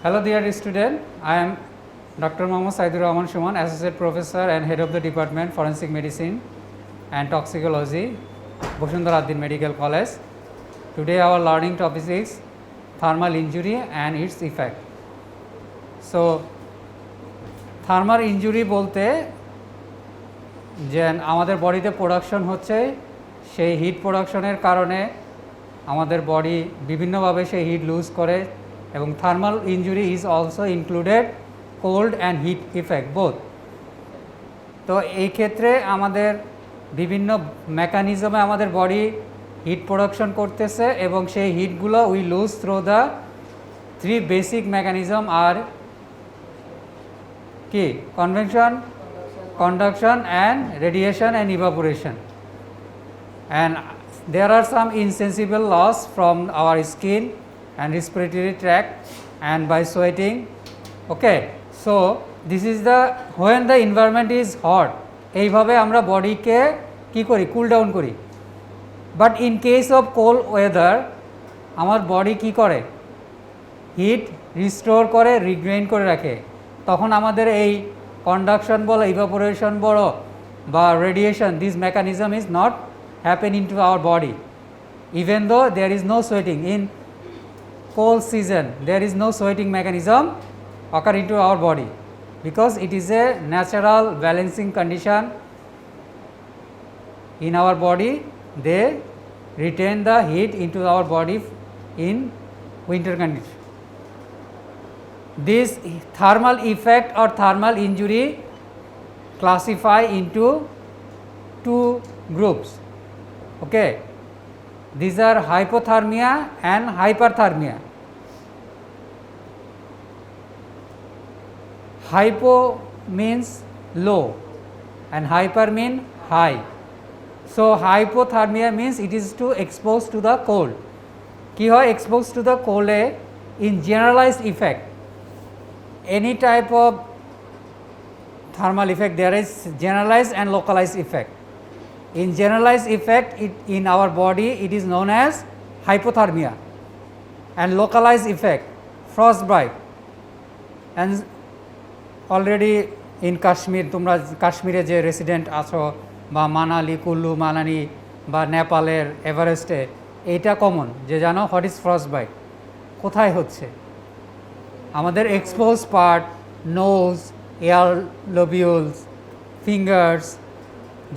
Hello dear student, I am Dr. Syedur Rahman Sumon, Associate Professor and Head of the Department Forensic Medicine and Toxicology, Bashundhara Ad-din Medical College. Today our learning topic is thermal injury and its effect. So thermal injury বলতে যে আমাদের বডিতে production হচ্ছে সেই hit প্রোডাকশনের কারণে আমাদের body বিভিন্নভাবে সেই হিট লুজ করে এবং thermal injury is also included cold and heat effect both. তো এই ক্ষেত্রে আমাদের বিভিন্ন মেকানিজমে আমাদের বডি হিট প্রোডাকশন করতেছে এবং সেই হিটগুলো we lose through the three basic mechanism আর কি convection, conduction and radiation and evaporation, and there are some insensible loss from our skin and respiratory tract and by sweating. Okay, so this is the when the environment is hot, এইভাবে আমরা বডিকে কি করি, cool down করি। But in case of cold weather আমার body কি করে, hit restore করে, রিগ্রেইন করে রাখে। তখন আমাদের এই conduction বলো, evaporation বলো বা radiation, this mechanism is not happen into our body, even though there is no sweating. In cold season there is no sweating mechanism occur into our body because it is a natural balancing condition in our body. They retain the heat into our body in winter condition. This thermal effect or thermal injury classify into two groups. Okay, these are hypothermia and hyperthermia. Hypo means low and hyper mean high. So hypothermia means it is to exposed to the cold. কি হয়, exposed to the cold in generalized effect. Any type of thermal effect, there is generalized and localized effect. In generalized effect, in our body it is known as hypothermia, and localized effect frostbite. And already in Kashmir, তোমরা কাশ্মীরে যে resident আছো বা মানালি, কুল্লু মানালি বা নেপালের এভারেস্টে, এইটা common যে জানো হোয়াট ইজ ফ্রস্টবাইট, কোথায় হচ্ছে, আমাদের expose part, nose, ear lobules, fingers,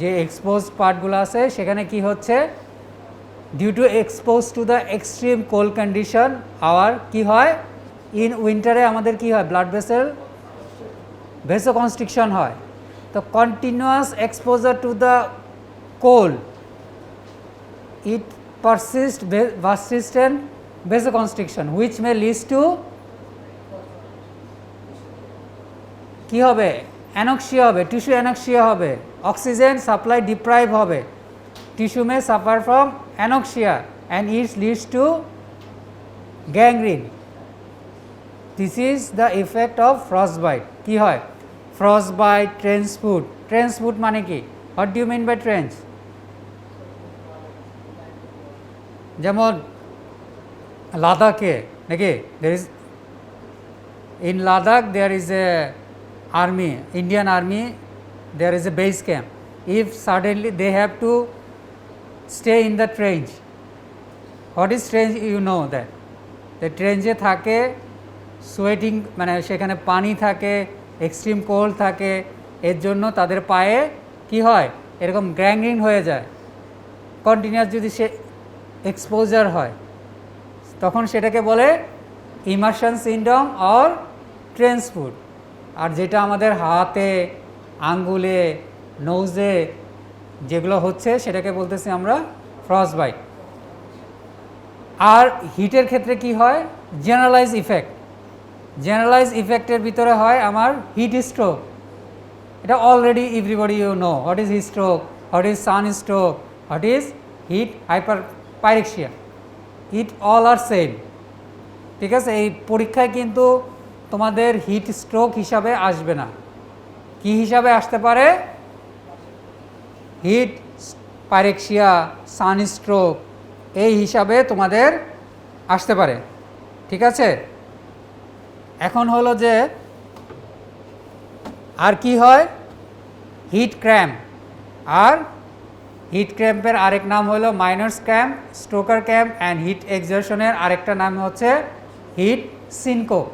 যে এক্সপোজ পার্টগুলো আছে সেখানে কি হচ্ছে, due to expose to the extreme cold condition আওয়ার কি হয়, ইন উইন্টারে আমাদের কি হয়, ব্লাড ভেসোকনস্ট্রিকশন হয়। তো continuous exposure to the cold it persistent vasoconstriction which may lead to কি হবে, অ্যানক্সিয়া হবে, টিস্যু অ্যানক্সিয়া হবে, অক্সিজেন সাপ্লাই ডিপ্রাইভ হবে, tissue may suffer from anoxia and it leads to gangrene. This is the effect of frostbite. কি হয়, frostbite, trench foot মানে কি, what do you mean by trench? যেমন লাদাখে নাকি, there is in Ladakh there is a army, Indian army, there is a base camp. If suddenly they have to stay in the trench, what is trench, you know that the trench এ থাকে, sweating মানে সেখানে পানি থাকে, extreme cold থাকে, এর জন্য তাদের পায়ে কি হয়, এরকম গ্যাংগ্রিন হয়ে যায়। কন্টিনিউয়াস যদি সে এক্সপোজার হয় তখন সেটাকে বলে ইমার্শন সিনড্রোম অর ট্রেন্সফুট। আর যেটা আমাদের হাতে, আঙ্গুলে, নোজে যেগুলো হচ্ছে সেটাকে বলতেছি আমরা ফ্রস্টবাইট। আর হিটের ক্ষেত্রে কি হয়, জেনারেলাইজ ইফেক্টের ভিতরে হয় আমার হিট স্ট্রোক। এটা already everybody you know what is heat stroke, what is sun stroke, what is heat hyperpyrexia, it all are same. ঠিক আছে, এই পরীক্ষায় কিন্তু তোমাদের হিট স্ট্রোক হিসাবে আসবে না, কি হিসাবে আসতে পারে, হিট পাইরেক্সিয়া, সানস্ট্রোক, এই হিসাবে তোমাদের আসতে পারে। ঠিক আছে, এখন হলো যে আর কি হয়, হিট ক্র্যাম্প। আর হিট ক্র্যাম্পের আরেক নাম হলো miners cramp, stoker's cramp and heat এক্সারশনের আরেকটা নাম হচ্ছে heat syncope.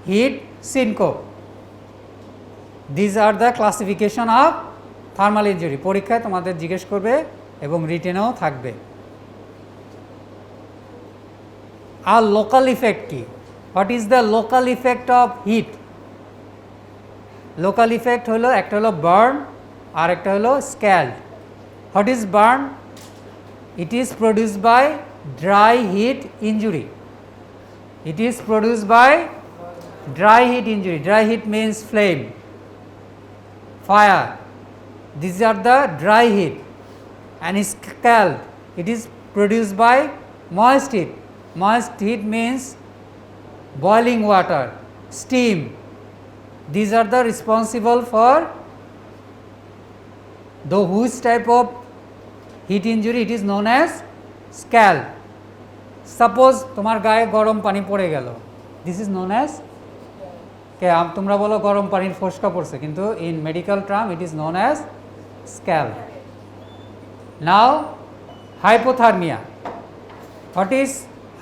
Heat syncope, these are the classification of thermal injury. পরীক্ষায় তোমাদের জিজ্ঞেস করবে এবং রিটেনেও থাকবে। আর লোকাল ইফেক্ট কি? What is the local effect of heat? Local effect হলো একটা হলো বার্ন আর একটা হলো scald. What is burn? It is produced by dry hit injury. It is produced by dry heat injury. Dry heat means flame, fire. These are the dry heat. And scald, it is produced by moist heat. Moist heat means boiling water, steam. These are the responsible for the which type of heat injury it is known as scald. Suppose তোমার গায়ে গরম পানি পড়ে গেল, this is known as, তোমরা বলো গরম পানির ফোসকা পড়ছে, কিন্তু in medical term it is known as scald. Now hypothermia. What is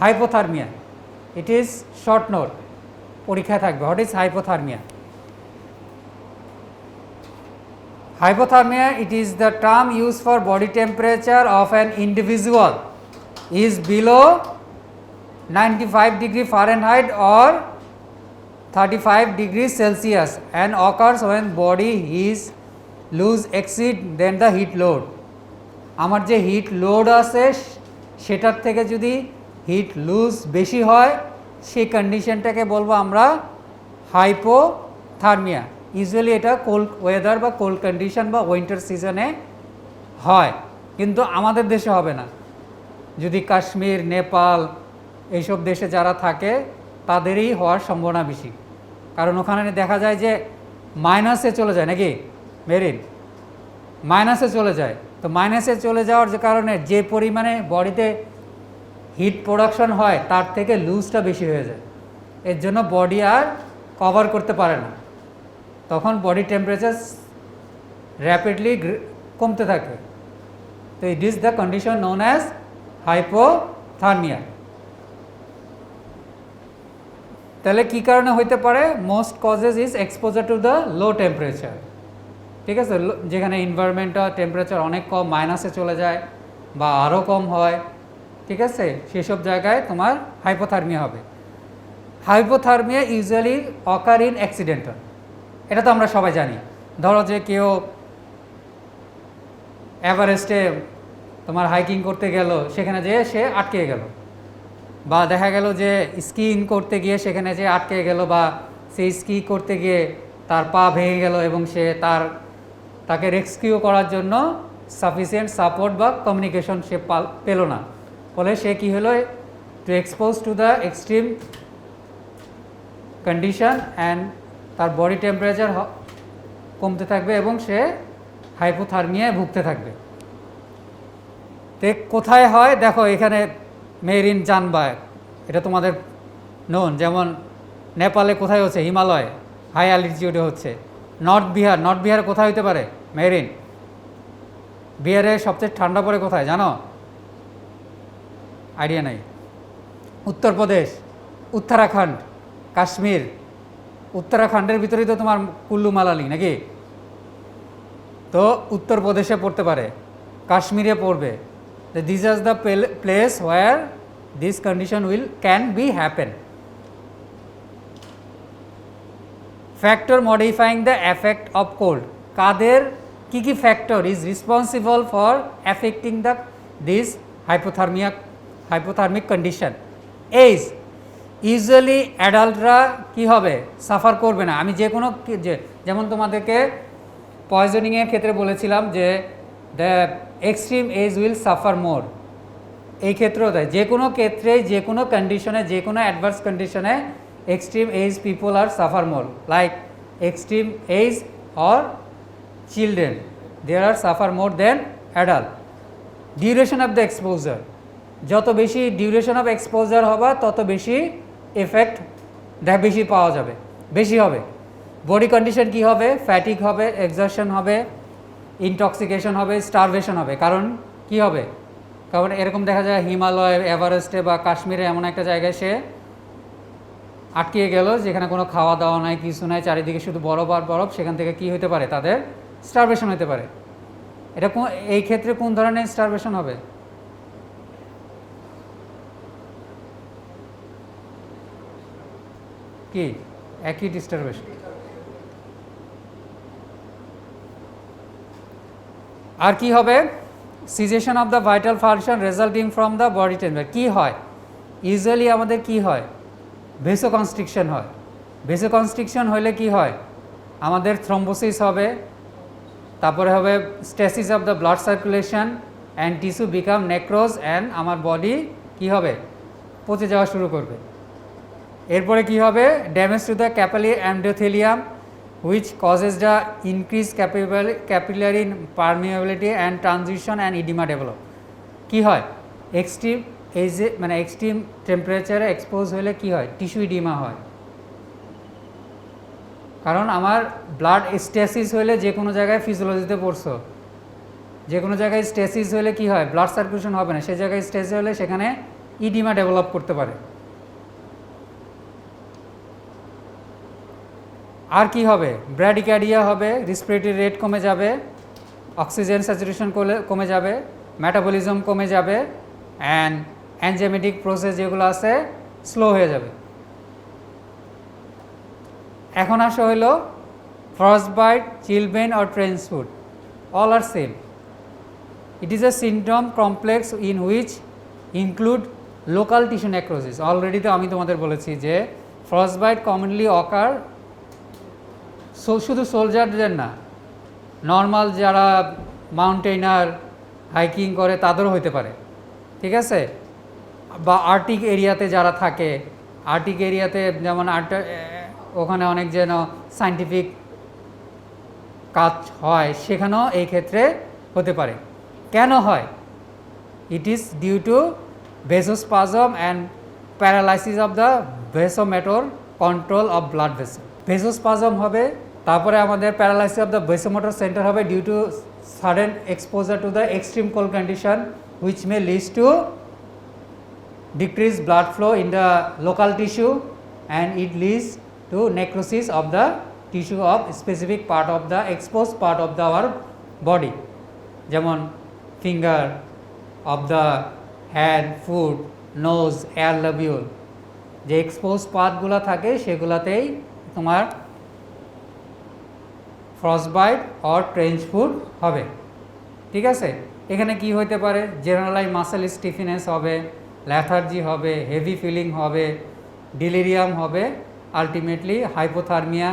hypothermia? It is short note, পরীক্ষায় থাকবে। What is hypothermia? Hypothermia, it is the term used for body temperature of an individual is below 95 degree Fahrenheit or 35 degrees Celsius and occurs when body is lose exceed than the heat load. আমার যে hit load আছে সেটার থেকে যদি hit loose বেশি হয় সেই কন্ডিশনটাকে বলবো আমরা হাইপোথার্মিয়া। ইউজুয়ালি এটা কোল্ড ওয়েদার বা কোল্ড কন্ডিশন বা উইন্টার সিজনে হয়, কিন্তু আমাদের দেশে হবে না। যদি কাশ্মীর, নেপাল এইসব দেশে যারা থাকে তাদেরই হওয়ার সম্ভাবনা বেশি, কারণ ওখানে দেখা যায় যে মাইনাসে চলে যায়, নাকি মেরিন মাইনাসে চলে যায়। তো মাইনাসে চলে যাওয়ার যে কারণে যে পরিমাণে বডিতে হিট প্রোডাকশন হয় তার থেকে লুজটা বেশি হয়ে যায়, এর জন্য বডি আর কভার করতে পারে না, তখন বডি টেম্পারেচার র্যাপিডলি কমতে থাকে। তো ইট is the condition known as hypothermia. তাহলে কী কারণে হইতে পারে? Most causes is exposure to the low temperature. ঠিক আছে, যেখানে এনভায়রনমেন্টাল টেম্পারেচার অনেক কম, মাইনাসে চলে যায় বা আরও কম হয়, ঠিক আছে, সেসব জায়গায় তোমার হাইপোথার্মিয়া হবে। Hypothermia usually occur in accidental, এটা তো আমরা সবাই জানি। ধরো যে কেউ এভারেস্টে তোমার হাইকিং করতে গেল, সেখানে যেয়ে সে আটকে গেল, বা দেখা গেল যে স্কিইং করতে গিয়ে সেখানে যে আটকে গেল, বা সেই স্কি করতে গিয়ে তার পা ভেঙে গেল এবং সে তাকে রেস্কিউ করার জন্য সাফিসিয়েন্ট সাপোর্ট বা কমিউনিকেশন সে পেল না, ফলে সে কী হলো, to expose to the extreme condition and তার বডি টেম্পারেচার কমতে থাকবে এবং সে হাইপোথার্মিয়ায় ভুগতে থাকবে। তো কোথায় হয় দেখো, এখানে মেরিন জানবা, এটা তোমাদের নোন। যেমন নেপালে কোথায় হচ্ছে? হিমালয়, হাই অ্যালটিটিউডে হচ্ছে। নর্থ বিহার কোথায় হতে পারে? মেরিন। বিহারে সবচেয়ে ঠান্ডা পড়ে কোথায় জানো? আইডিয়া নাই। উত্তরপ্রদেশ, উত্তরাখণ্ড, কাশ্মীর। উত্তরাখণ্ডের ভিতরেই তো তোমার কুল্লু মানালি, নাকি? তো উত্তরপ্রদেশে পড়তে পারে, কাশ্মীরে পড়বে। This is the place where this condition can be happen. Factor modifying the effect of cold, কাদের কী কী factor is responsible for effecting the this hypothermic condition? Age, usually অ্যাডাল্টরা কী হবে? সাফার করবে না। আমি যে কোনো যেমন তোমাদেরকে পয়জনিংয়ের ক্ষেত্রে বলেছিলাম যে the extreme age will suffer more, এই ক্ষেত্রেও তাই। যে কোনো ক্ষেত্রে, যে কোনো কন্ডিশনে, যে কোনো অ্যাডভার্স কন্ডিশনে extreme age people are suffer more, like extreme age or children, there are suffer more than adult. Duration of the exposure, যত বেশি ডিউরেশন অফ এক্সপোজার হবা তত বেশি এফেক্ট দেখা বেশি পাওয়া যাবে, বেশি হবে। বডি কন্ডিশন কি হবে? ফ্যাটিক হবে, এক্সজশন হবে, ইনটক্সিকেশন হবে, স্টারভেশন হবে। কারণ কি হবে? কারণ এরকম দেখা যায় হিমালয়, এভারেস্টে বা কাশ্মীরে এমন একটা জায়গায় সে আটকে গেল যেখানে কোনো খাওয়া দাওয়া নাই, কিছু নাই, চারিদিকে শুধু বরফ আর বরফ। সেখান থেকে কি হতে পারে? তাদের স্টারভেশন হতে পারে। এটা এই ক্ষেত্রে কোন ধরনের স্টারভেশন হবে? কি অ্যাকিউট স্টারভেশন। আর কি হবে? Cessation of the vital function resulting from the body temperature. কি হয়? ইউজুয়ালি আমাদের কি হয়? ভেসোকনস্ট্রিকশন হয়। ভেসোকনস্ট্রিকশন হলে কি হয়? আমাদের থ্রম্বোসিস হবে, তারপরে হবে stasis of the blood circulation and tissue become necrose and আমার বডি কি হবে? পচে যাওয়া শুরু করবে। এরপরে কি হবে? Damage to the capillary endothelium which causes the increase capillary permeability and transition and oedema develop. কী হয়? এক্সট্রিম এই যে মানে এক্সট্রিম টেম্পারেচারে এক্সপোজ হলে কি হয়? টিস্যু ইডিমা হয়। কারণ আমার ব্লাড স্টেসিস হলে যে কোনো জায়গায় ফিজিওলজিতে পড়ছো, যে কোনো জায়গায় স্টেসিস হলে কি হয়? ব্লাড সার্কুলেশন হবে না, সেই জায়গায় স্টেসিস হলে সেখানে ইডিমা ডেভেলপ করতে পারে। আর কি হবে? ব্র্যাডিকার্ডিয়া হবে, রেসপিরেটরি রেট কমে যাবে, অক্সিজেন স্যাচুরেশন কমে যাবে, মেটাবলিজম কমে যাবে, অ্যান্ড এনজাইমেটিক প্রসেস যেগুলো আছে স্লো হয়ে যাবে। এখন আসা হইল frostbite, chilblain or trench foot, all are same. It is a symptom complex in which include local tissue necrosis. Already তো আমি তোমাদের বলেছি যে ফ্রস্টবাইট কমনলি অকার শুধু সোলজারদের না, নর্মাল যারা মাউন্টেনার হাইকিং করে তাদেরও হইতে পারে, ঠিক আছে? বা আর্টিক এরিয়াতে যারা থাকে, আর্টিক এরিয়াতে যেমন ওখানে অনেক যেন সায়েন্টিফিক কাজ হয়, সেখানেও এই ক্ষেত্রে হতে পারে। কেন হয়? It is due to vasospasm and paralysis of the vasomotor control of blood vessel. Vasospasm হবে, তারপরে আমাদের paralysis of the vasomotor centre হবে due to sudden exposure to the extreme cold condition which may leads to decreased blood flow in the local tissue and it leads to necrosis of the tissue of specific part of the exposed part of our body, যেমন finger of the hand, foot, nose, air lobule, যে expose পার্টগুলো থাকে সেগুলোতেই তোমার frostbite or trench foot হবে, ঠিক আছে? এখানে কি হইতে পারে? জেনারেলাইজ মাসেল স্টিফনেস হবে, ল্যাথার্জি হবে, হেভি ফিলিং হবে, ডিলিরিয়াম হবে, ultimately hypothermia,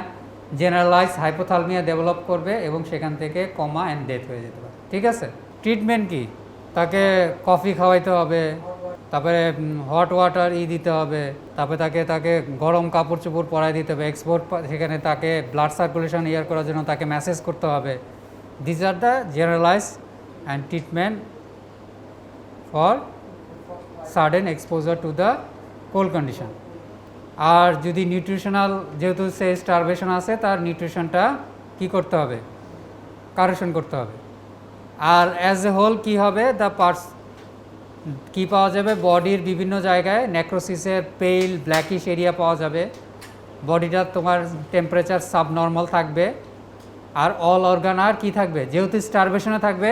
generalise hypothermia develop করবে এবং সেখান থেকে কমা অ্যান্ড ডেথ হয়ে যেতে পারে, ঠিক আছে? ট্রিটমেন্ট কি? তাকে কফি খাওয়াইতে হবে, তারপরে হট ওয়াটার দিতে হবে, তারপরে তাকে গরম কাপড় চোপড় পরাই দিতে হবে, এক্সপোর্ট সেখানে তাকে ব্লাড সার্কুলেশন করার জন্য তাকে ম্যাসেজ করতে হবে। This are the generalise and treatment for sudden exposure to the cold condition. আর যদি নিউট্রিশনাল, যেহেতু সে স্টারভেশন আছে, তার নিউট্রিশনটা কি করতে হবে? কারেকশন করতে হবে। আর অ্যাজ এ হোল কি হবে? দ্য পার্টস কি পাওয়া যাবে? বডির বিভিন্ন জায়গায় নেক্রোসিসের পেইল ব্ল্যাকিশ এরিয়া পাওয়া যাবে, বডিটা তোমার টেম্পারেচার সাবনর্মাল থাকবে, আর অল অর্গান আর কি থাকবে? যেহেতু স্টারভেশনে থাকবে,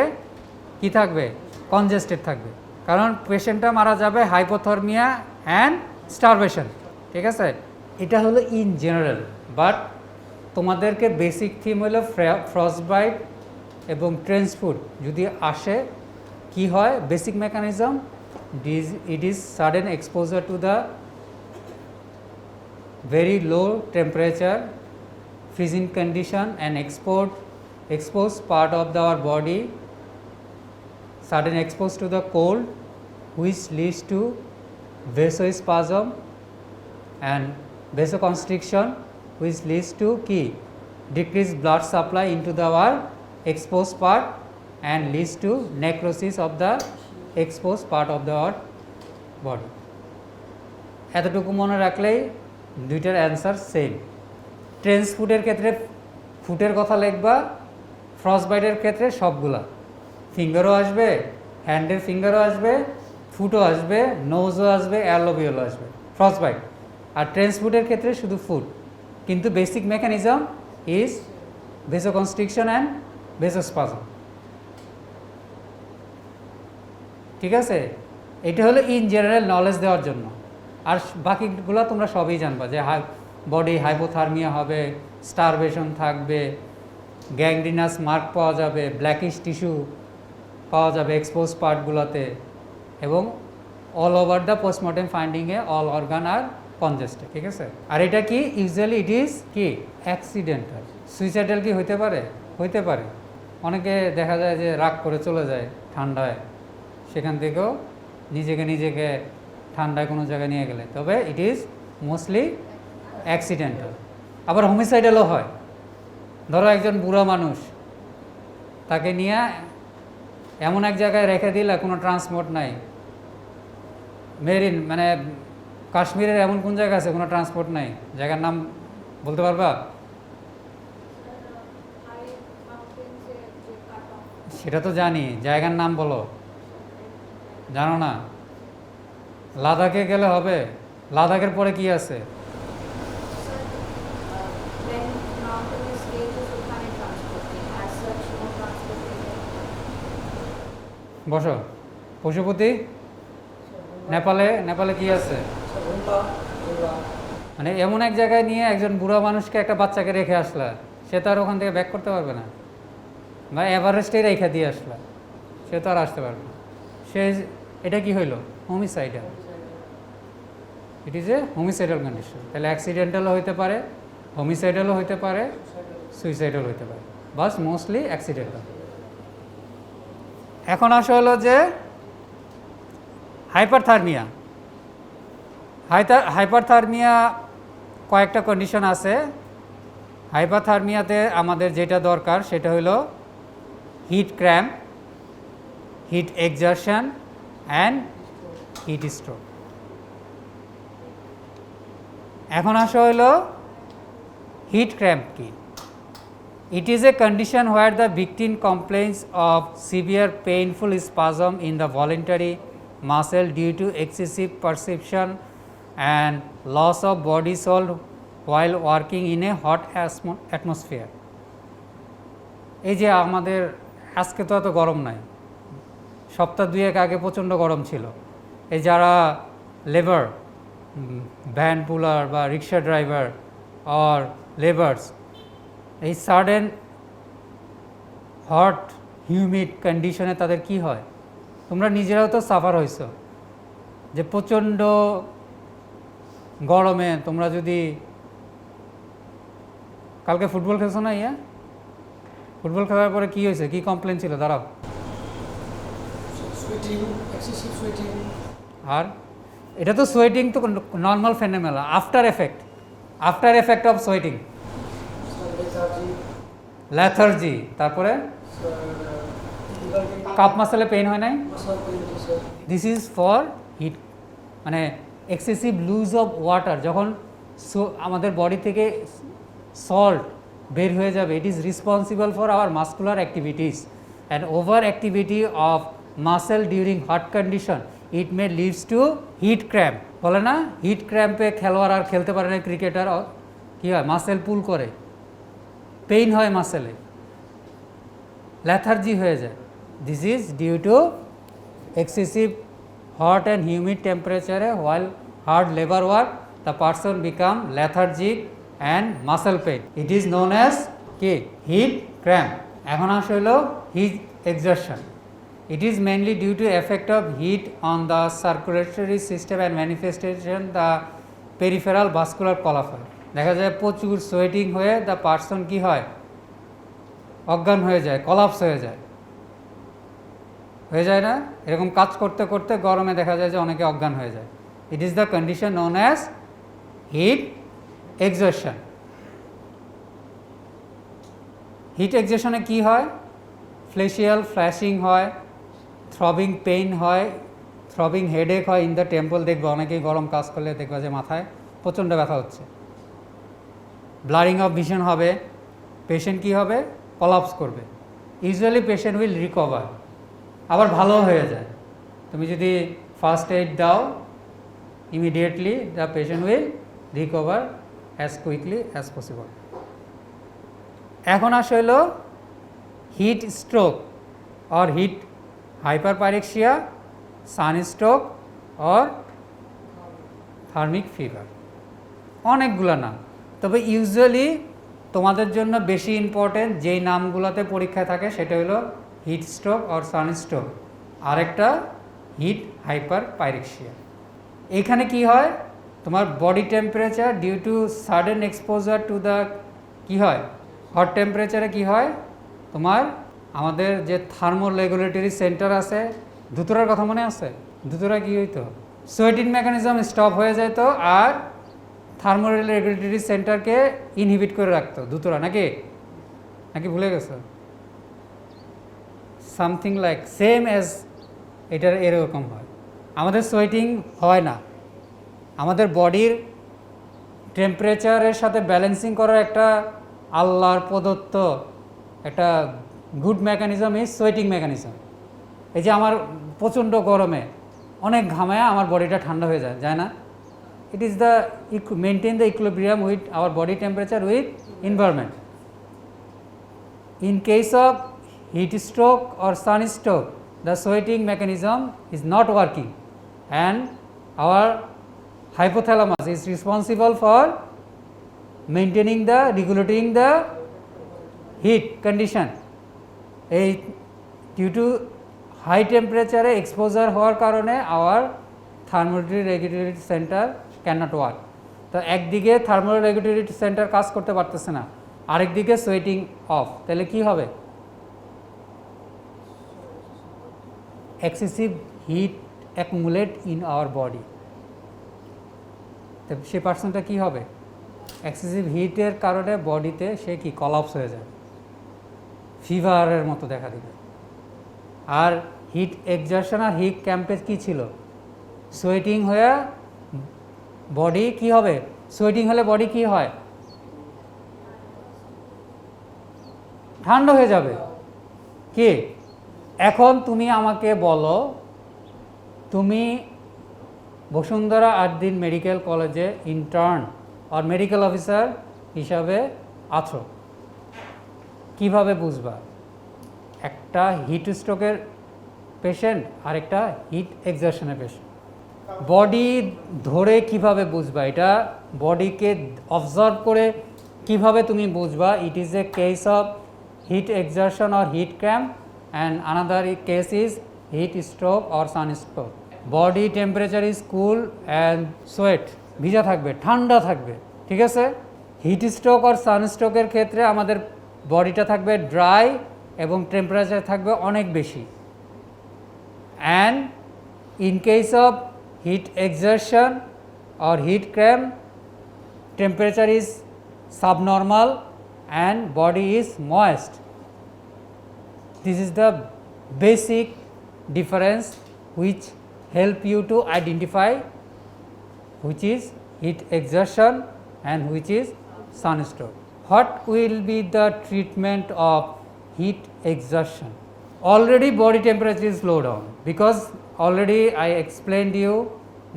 কি থাকবে? কনজেস্টেড থাকবে, কারণ পেশেন্টটা মারা যাবে হাইপোথার্মিয়া অ্যান্ড স্টারভেশন, ঠিক আছে? এটা হলো ইন জেনারেল, বাট তোমাদেরকে বেসিক থিম হলো ফ্রস্টবাইট এবং ট্রেঞ্চ ফুট যদি আসে, কি হয়? Basic mechanism, it is sudden exposure to the very low temperature, freezing condition and exposed part of our body, sudden exposed to the cold which leads to vasospasm and vasoconstriction which leads to decreased blood supply into our exposed part and leads to necrosis of the exposed part of our body. এতটুকু মনে রাখলেই দুইটার answer same. Trench ফুটের ক্ষেত্রে ফুটের কথা লিখবা, frost বাইটের ক্ষেত্রে সবগুলা, ফিঙ্গারও আসবে, হ্যান্ডের ফিঙ্গারও আসবে, ফুটও আসবে, নোজও আসবে, অ্যালোভিওলও আসবে, ফ্রস্ট বাইট। আর ট্রেন্স ফুটের ক্ষেত্রে শুধু ফুট, কিন্তু বেসিক মেকানিজম ইজ ভেসোকনস্ট্রিকশন অ্যান্ড ভেসোস্পাজম। ঠিক আছে, এটা হলো ইন জেনারেল নলেজ দেওয়ার জন্য। আর বাকিগুলো তোমরা সবই জানবা, যে বডি হাইপোথার্মিয়া হবে, স্টারভেশন থাকবে, গ্যাংগ্রিনাস মার্ক পাওয়া যাবে, ব্ল্যাকিশ টিস্যু পাওয়া যাবে এক্সপোজ পার্টগুলোতে, এবং অল ওভার দ্য পোস্টমর্টেম ফাইন্ডিংয়ে অল অর্গান আর কনজেস্টেড। ঠিক আছে, আর এটা কি ইউজুয়ালি ইট ইজ কি অ্যাক্সিডেন্টাল। সুইসাইডাল কি হইতে পারে? হইতে পারে। অনেকে দেখা যায় যে রাগ করে চলে যায় ঠান্ডায়, সেখান থেকেও নিজেকে ঠান্ডায় কোনো জায়গায় নিয়ে গেলে, তবে ইট ইজ মোস্টলি অ্যাক্সিডেন্টাল। আবার হোমিসাইডালও হয়। ধরো একজন বুড়া মানুষ, তাকে নিয়ে এমন এক জায়গায় রেখে দিলে কোনো ট্রান্সপোর্ট নাই, মেরিন মানে কাশ্মীরের এমন কোন জায়গা আছে কোনো ট্রান্সপোর্ট নাই, জায়গার নাম বলতে পারবা? সেটা তো জানি, জায়গার নাম বলো। জানো না? লাদাখে গেলে হবে। লাদাখের পরে কি আছে? বসো। পশুপতি? নেপালে কি আছে? মানে এমন এক জায়গায় নিয়ে একজন বুড়া মানুষকে, একটা বাচ্চাকে রেখে আসলা, সে তো আর ওখান থেকে ব্যাক করতে পারবে না, বা এভারেস্টেই রেখে দিয়ে আসলা, সে তো আর আসতে পারবে না। সে এটা কি হইল? Homicidal. It is A homicidal condition. তাহলে অ্যাক্সিডেন্টালও হইতে পারে, হোমিসাইডালও হইতে পারে, সুইসাইডাল হইতে পারে, বাস মোস্টলি অ্যাক্সিডেন্টাল। এখন আসা হলো যে হাইপারথার্মিয়া। হাইপারথার্মিয়া কয়েকটা কন্ডিশন আছে। হাইপারথার্মিয়াতে আমাদের যেটা দরকার সেটা হলো heat cramp, heat exertion and heat stroke. এখন আসা হলো হিট ক্র্যাম্প কি? It is a condition where the victim complains of severe painful spasm in the voluntary muscle due to excessive perception and loss of body salt while working in a hot atmosphere. এই যে আমাদের আজকে তো এত গরম নাই, সপ্তাহ দুয়েক আগে প্রচণ্ড গরম ছিল। এই যারা লেবার, ভ্যান পুলার বা রিক্সা ড্রাইভার অর লেবার্স, এই সাডেন হট হিউমিড কন্ডিশনে তাদের কি হয়? তোমরা নিজেরাও তো সাফার হয়েছো, যে প্রচণ্ড গরমে তোমরা যদি, কালকে ফুটবল খেলছো না? ফুটবল খেলার পরে কি হয়েছে, কি কমপ্লেন ছিল? দাঁড়াও। আর এটা তো সোয়েটিং তো normal phenomena, after effect of sweating, lethargy, তারপরে কাপ মাসেলে পেইন হয় নাই? দিস ইজ ফর হিট, মানে এক্সেসিভ লুজ অফ ওয়াটার, যখন আমাদের বডি থেকে সল্ট বের হয়ে যাবে, it is responsible for our muscular activities and over activity of muscle during hot condition it May leads two hit cramp. বলে না, hit ক্র্যাম্পে খেলোয়াড় আর খেলতে পারে না, ক্রিকেটার কী হয়, মাসেল পুল করে, পেইন হয় মাসেলে, ল্যাথার্জি হয়ে যায়। This is due to excessive hot and humid temperature while hard labor work, the person become lethargic and muscle pain. It is known as heat cramp. এখন আসা হলো heat exertion. It is mainly due to effect of heat on the circulatory system and manifestation the peripheral vascular collagen. দেখা যায় প্রচুর sweating হয়ে the person কি হয়, অজ্ঞান হয়ে যায়, কলাপস হয়ে যায় না? এরকম কাজ করতে করতে গরমে দেখা যায় যে অনেকে অজ্ঞান হয়ে যায়। It is the condition known as heat exertion. Heat এক্সরশনে কি হয়? ফ্লেশিয়াল ফ্ল্যাশিং হয়, থ্রবিং পেইন হয়, থ্রবিং হেডেক হয় ইন দ্য টেম্পল। দেখবে অনেকেই গরম কাজ করলে দেখবা যে মাথায় প্রচণ্ড ব্যথা হচ্ছে, ব্লারিং অফ ভিশন হবে, পেশেন্ট কী হবে, কলাপস করবে। ইউজুয়ালি পেশেন্ট উইল রিকভার, আবার ভালো হয়ে যায়। তুমি যদি ফার্স্ট এইড দাও, immediately the patient will recover as quickly as possible. এখন আসে হলো heat stroke or heat hyperpyrexia, sunstroke or thermic fever. অনেকগুলো নাম, তবে ইউজুয়ালি তোমাদের জন্য বেশি ইম্পর্টেন্ট যেই নামগুলোতে পরীক্ষায় থাকে সেটা হলো হিট স্ট্রোক অর সানস্ট্রোক, আরেকটা হিট হাইপারপাইরেক্সিয়া। এখানে কি হয়, তোমার body temperature due to sudden exposure to the কী হয়, হট টেম্পারেচারে কি হয়, তোমার আমাদের যে থার্মো রেগুলেটরি সেন্টার আছে, দুতরার কথা মনে আছে, দুতরা কী হইতো, সোয়েটিং মেকানিজম স্টপ হয়ে যেত আর থার্মো রেগুলেটরি সেন্টারকে ইনহিবিট করে রাখতো দুতরা, নাকি নাকি ভুলে গেছো? সামথিং লাইক সেম অ্যাজ এটার এরকম হয়। আমাদের সোয়েটিং হয় না, আমাদের বডির টেম্পারেচারের সাথে ব্যালেন্সিং করার একটা আল্লাহর প্রদত্ত একটা good mechanism is sweating mechanism. এই যে আমার প্রচণ্ড গরমে অনেক ঘামায় আমার বডিটা ঠান্ডা হয়ে যায়, যায় না? ইট is the maintain the equilibrium with our body temperature with environment. In case of heat stroke or sunstroke, the sweating mechanism is not working and our hypothalamus is responsible for maintaining the regulating the heat condition. এই due to high temperature exposure হওয়ার কারণে our thermoregulatory center cannot work. তো একদিকে thermoregulatory center কাজ করতে পারতেছে না, আরেকদিকে সোয়েটিং অফ, তাহলে কি হবে, excessive heat accumulate in our body. তো সে পার্সনটা কী হবে, এক্সেসিভ হিটের কারণে বডিতে সে কি কলাপস হয়ে যাবে, ফিভারের মতো দেখা দিবে। আর হিট এক্সারশন আর হিট ক্যাম্পে কী ছিল, সোয়েটিং হয়ে বডি কি হবে, সোয়েটিং হলে বডি কি হয়, ঠান্ডা হয়ে যাবে। কি এখন তুমি আমাকে বলো, তুমি বসুন্ধরা আদ-দিন মেডিকেল কলেজে ইন্টার্ন আর মেডিকেল অফিসার হিসাবে আছো, কিভাবে বুঝবা একটা হিট স্ট্রোকের পেশেন্ট আর একটা হিট এক্সারশনের পেশেন্ট? বডি ধরে কিভাবে বুঝবা, এটা বডিকে অবজার্ভ করে কিভাবে তুমি বুঝবা ইট is A case of heat exertion or hit cramp and another case is heat stroke or sunstroke. Body temperature is cool and sweat, ভিজা থাকবে, ঠান্ডা থাকবে, ঠিক আছে। হিট স্ট্রোক আর সানস্ট্রোকের ক্ষেত্রে আমাদের বডিটা থাকবে ড্রাই এবং টেম্পারেচার থাকবে অনেক বেশি। And in case of heat exertion or heat cramp, temperature is subnormal and body is moist. This is the basic difference which help you to identify which is heat exertion and which is sunstroke. What will be the treatment of heat exertion? Already body temperature is low down because already I explained you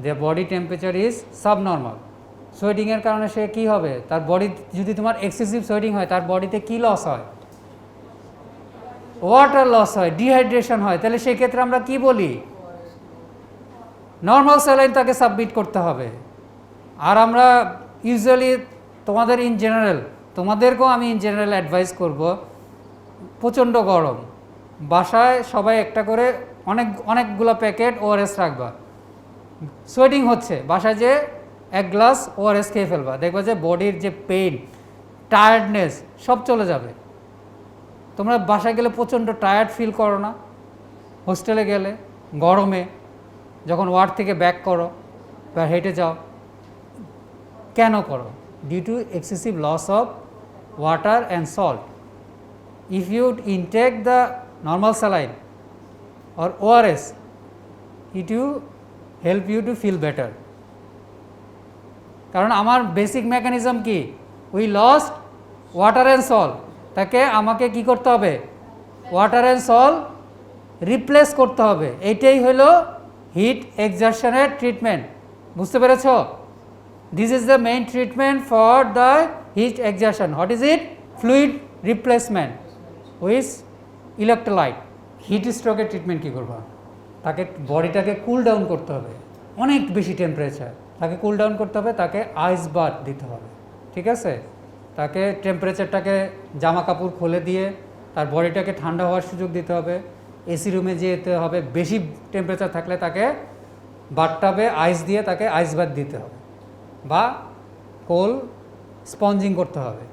the body temperature is subnormal. Sweating এর কারণে সে কী হবে, তার body যদি তোমার excessive sweating হয় তার বডিতে কী loss হয়, ওয়াটার লস হয়, ডিহাইড্রেশন হয়। তাহলে সেই ক্ষেত্রে আমরা কি বলি, নর্মাল স্যালাইন তাকে সাবমিট করতে হবে। আর আমরা ইউজুয়ালি তোমাদের ইন জেনারেল, তোমাদেরকেও আমি ইন জেনারেল অ্যাডভাইস করব, প্রচণ্ড গরম, বাসায় সবাই একটা করে অনেকগুলো প্যাকেট ওআরএস রাখবা। সোয়েটিং হচ্ছে, বাসায় যে এক গ্লাস ওআরএস খেয়ে ফেলবা, দেখবা যে বডির যে পেইন, টায়ার্ডনেস সব চলে যাবে। তোমরা বাসায় গেলে প্রচণ্ড টায়ার্ড ফিল করো না, হোস্টেলে গেলে গরমে যখন ওয়ার্ড থেকে ব্যাক করো বা হেঁটে যাও, কেন করো? Due to excessive loss of water and salt. If you intake the normal saline or ORS, it will help you to feel better. কারণ আমার বেসিক মেকানিজম কি, উই লস্ট ওয়াটার অ্যান্ড সল, তাকে আমাকে কি করতে হবে, ওয়াটার অ্যান্ড সল রিপ্লেস করতে হবে। এইটাই হলো হিট এক্সারশনের ট্রিটমেন্ট, বুঝতে পেরেছ? This is the main treatment for the heat exertion. What is it? Fluid replacement with electrolyte. Heat স্ট্রোকের ট্রিটমেন্ট কী করবা? তাকে বডিটাকে কুল ডাউন করতে হবে, অনেক বেশি টেম্পারেচার, তাকে কুল ডাউন করতে হবে, তাকে আইস বাথ দিতে হবে, ঠিক আছে? তাকে টেম্পারেচারটাকে জামা কাপড় খুলে দিয়ে তার বডিটাকে ঠান্ডা হওয়ার সুযোগ দিতে হবে, এসি রুমে যেতে হবে, বেশি টেম্পারেচার থাকলে তাকে বাথটাবে আইস দিয়ে তাকে আইস বাথ দিতে হবে বা কোল স্পঞ্জিং করতে হবে।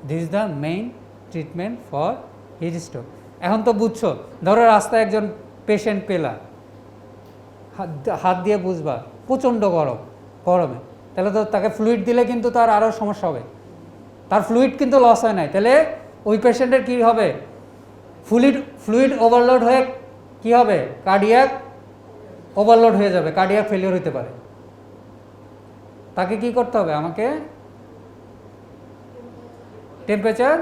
This is the main treatment for hit stroke. এখন তো বুঝছো, ধরো রাস্তায় একজন পেশেন্ট পেলা, হাত দিয়ে বুঝবা প্রচণ্ড গরমে, তাহলে তো তাকে ফ্লুইড দিলে কিন্তু তার আরও সমস্যা হবে, তার ফ্লুইড কিন্তু লস হয় নাই, তাহলে ওই পেশেন্টের কী হবে, ফ্লুইড ওভারলোড হয়ে কী হবে, কার্ডিয়াক ওভারলোড হয়ে যাবে, কার্ডিয়াক ফেলিওর হতে পারে। তাকে কি করতে হবে, আমাকে টেম্পারেচার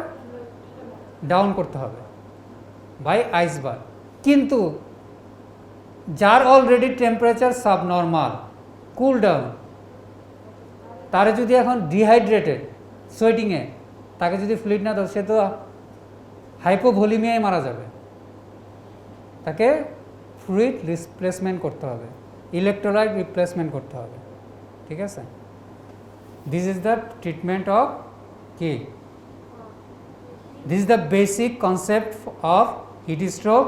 ডাউন করতে হবে বাই আইস বাথ। কিন্তু যার অলরেডি টেম্পারেচার সাবনর্মাল, কুল ডাউন, তারে যদি এখন ডিহাইড্রেটেড সোয়েটিংয়ে তাকে যদি ফ্লুইড না দাও, সে তো হাইপোভলিমিয়ায় মারা যাবে। তাকে ফ্লুইড রিপ্লেসমেন্ট করতে হবে, ইলেকট্রোলাইট রিপ্লেসমেন্ট করতে হবে, ঠিক আছে? This is the treatment of কি, this is the basic concept of heat stroke,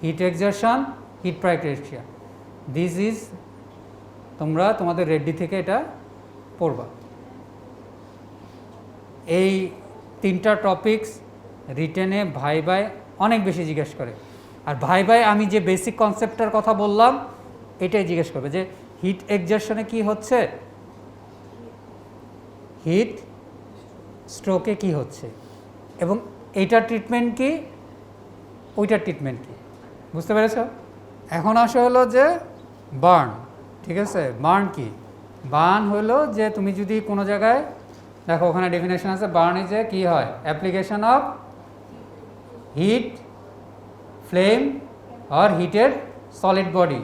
heat exertion, heat hyperpyrexia. This is, তোমরা তোমাদের রেডি থেকে এটা পড়বা। এই তিনটা টপিকস রিটেনে ভাই অনেক বেশি জিজ্ঞেস করে, আর ভাই আমি যে বেসিক কনসেপ্টটার কথা বললাম এটাই জিজ্ঞেস করবে যে হিট এক্সারশনে কি হচ্ছে, হিট স্ট্রোকে কি হচ্ছে, এবং এইটার ট্রিটমেন্ট কি, ওইটার ট্রিটমেন্ট কি, বুঝতে পেরেছ? এখন আসা হলো যে বার্ন, ঠিক আছে? বার্ন কি? বার্ন হলো যে তুমি যদি কোনো জায়গায় দেখো, ওখানে ডেফিনেশন আছে, বার্ন ইজ এ কি হয়, application of heat, flame or heated solid body,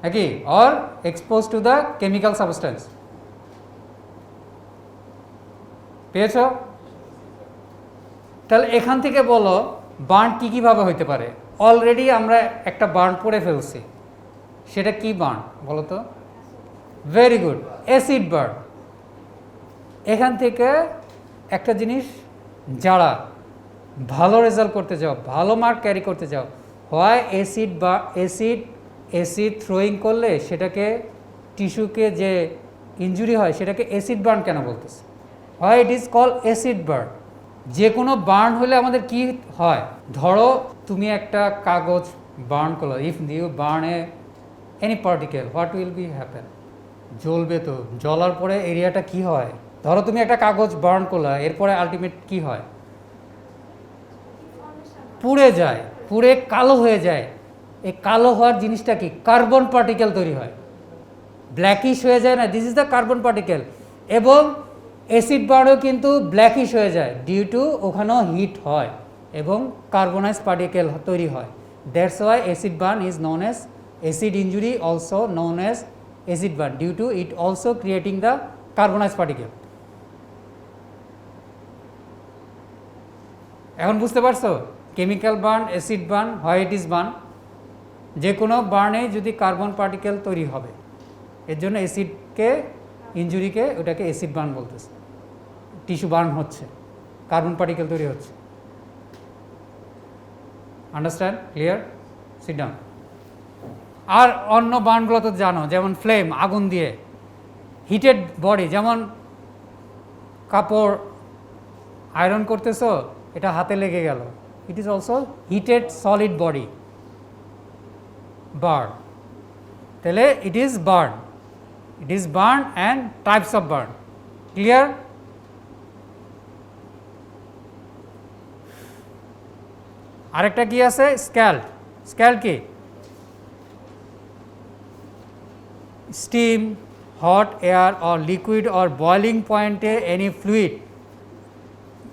okay, or exposed to the chemical substance. পেয়েছ? তাহলে এখান থেকে বলো বার্ন কী কীভাবে হইতে পারে। অলরেডি আমরা একটা বার্ন পড়ে ফেলছি, সেটা কি বার্ন বলো তো? Very good, acid burn. এখান থেকে একটা জিনিস, যারা ভালো রেজাল্ট করতে চাও, ভালো মার্ক ক্যারি করতে চাও, হয় অ্যাসিড থ্রোয়িং করলে সেটাকে টিস্যুকে যে ইনজুরি হয় সেটাকে অ্যাসিড বার্ন কেন বলতেছে, হয় it is call acid burn. যে কোনো বার্ন হলে আমাদের কি হয়, ধরো তুমি একটা কাগজ বার্ন করলো, if you burn any particle, what will be happen, জ্বলবে তো, জ্বলার পরে এরিয়াটা কি হয়, ধরো তুমি একটা কাগজ বার্ন করলা, এরপরে আলটিমেট কি হয়, পুড়ে যায়, পুড়ে কালো হয়ে যায়। এই কালো হওয়ার জিনিসটা কি, কার্বন পার্টিকেল তৈরি হয়, ব্ল্যাকিশ হয়ে যায় না, this is the carbon particle. এবং অ্যাসিড বার্নও কিন্তু ব্ল্যাকিশ হয়ে যায় ডিউ টু ওখানেও হিট হয় এবং কার্বনাইজ পার্টিকেল তৈরি হয়। That's why acid burn is known as acid injury, also known as acid burn, due to it also creating the carbonise particle. এখন বুঝতে পারছো chemical burn, acid burn, what is burn, যে কোনো বার্নে যদি কার্বন পার্টিকেল তৈরি হবে, এর জন্য অ্যাসিডকে ইঞ্জুরিকে ওটাকে অ্যাসিড বার্ন বলতেছে। টিস্যু বার্ন হচ্ছে, কার্বন পার্টিকেল তৈরি হচ্ছে। আন্ডারস্ট্যান্ড? ক্লিয়ার? Sit down. আর অন্য বার্নগুলো তো জানো, যেমন ফ্লেম, আগুন দিয়ে, হিটেড বডি, যেমন কাপড় আয়রন করতেছো, এটা হাতে লেগে গেল, it is also heated solid body burn. তাহলে it is burn and types of burn. Clear? আরেকটা কি আছে, স্ক্যাল্ড। স্ক্যাল্ড কি? steam, hot air or liquid or boiling point any fluid,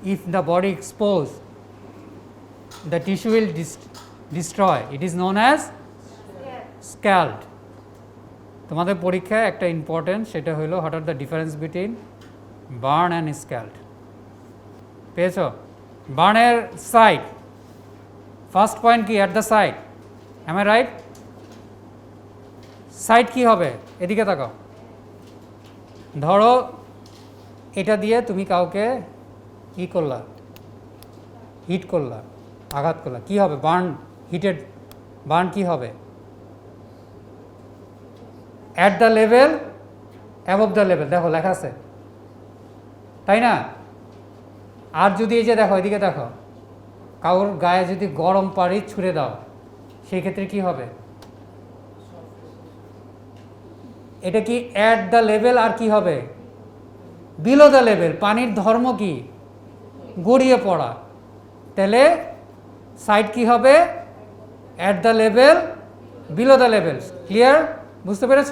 if the body exposed, the tissue will destroy. It is known as scald. তোমাদের পরীক্ষায় একটা important সেটা হলো what are the difference between burn and scald. পেয়েছো? বার্নের side, first point কি? At the side. Am I right? Side কি হবে? এদিকে তাকাও। ধরো এটা দিয়ে তুমি কাউকে করলা, হিট করলা, আঘাত করলা, কি হবে? বার্ন, হিটেড বার্ন কি হবে? At the level, above the level, দেখো লেখা আছে, তাই না? আর যদি এই যে দেখো এদিকে দেখো, কারোর গায়ে যদি গরম পানি ছুঁড়ে দাও সেই ক্ষেত্রে কি হবে? এটা কি অ্যাট দ্য লেভেল আর কি হবে? Below the level. পানির ধর্ম কি? গড়িয়ে পড়া। তাহলে সাইড কি হবে? At the level, below the level. Clear? বুঝতে পেরেছ?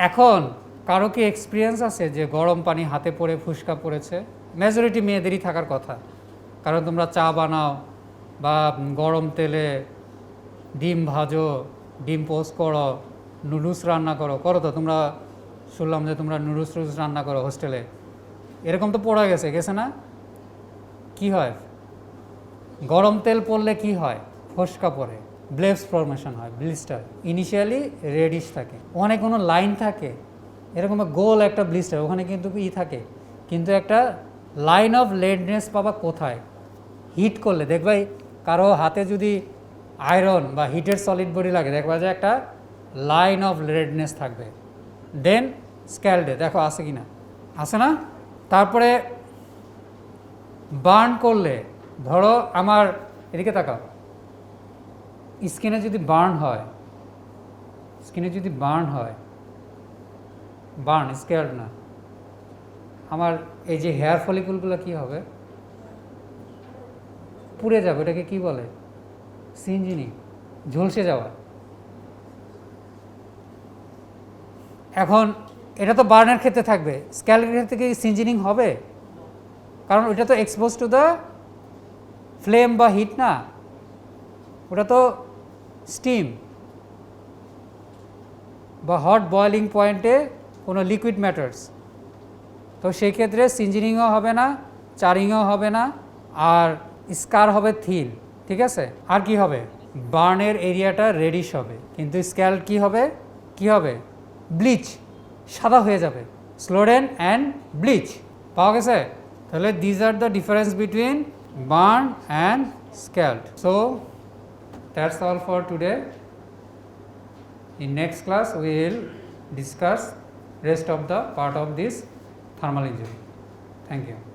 এখন কারো কি এক্সপিরিয়েন্স আছে যে গরম পানি হাতে পড়ে ফুসকা পড়েছে? মেজরিটি মেয়েদেরই থাকার কথা, কারণ তোমরা চা বানাও বা গরম তেলে ডিম ভাজো, ডিম পোস্ট করো, নুডলস রান্না করো, করো তো? তোমরা শুনলাম যে তোমরা নুডলস রান্না করো হোস্টেলে, এরকম তো পড়া গেছে না? কি হয়? গরম তেল পড়লে কি হয়? ফোসকা পড়ে, ব্লেবস ফরমেশন হয়, ব্লিস্টার। ইনিশিয়ালি রেডিশ থাকে, ওখানে কোনো লাইন থাকে, এরকম গোল একটা ব্লিস্টার, ওখানে কিন্তু থাকে, কিন্তু একটা লাইন অফ রেডনেস পাবা কোথায়? হিট করলে দেখবাই কারো হাতে যদি আয়রন বা হিটেড সলিড বডি লাগে, দেখবা যে একটা লাইন অফ রেডনেস থাকবে। দেন স্ক্যাল্ডে দেখো আছে কি না, আছে না? তারপরে বার্ন করলে, ধরো আমার এদিকে তাকাও, স্কিনে যদি বার্ন হয়, বার্ন স্ক্যাল্ড না, আমার এই যে হেয়ার ফলিকুলগুলো কি হবে? পুড়ে যাবে। এটাকে কি বলে? সিনজিনি, ঝলসে যাওয়া। এখন এটা তো বার্নের ক্ষেত্রে থাকবে, স্ক্যাল্ডের ক্ষেত্রে কি সিনজিনিং হবে? কারণ ওটা তো এক্সপোজ টু দ্য ফ্লেম বা হিট না, ওটা তো স্টিম বা হট বয়েলিং পয়েন্টে কোনো লিকুইড ম্যাটার্স, তো সেই ক্ষেত্রে সিনজিনিংও হবে না, চারিংও হবে না, আর স্কার হবে থিন। ঠিক আছে? আর কি হবে? বার্নের এরিয়াটা রেডিশ হবে, কিন্তু স্ক্যাল্ড কি হবে? ব্লিচ, সাদা হয়ে যাবে। Sodden and bleach. পাওয়া গেছে? তাহলে these are the difference between burn and scald. So that's all for today. In next class we will discuss rest of the part of this thermal injury. Thank you.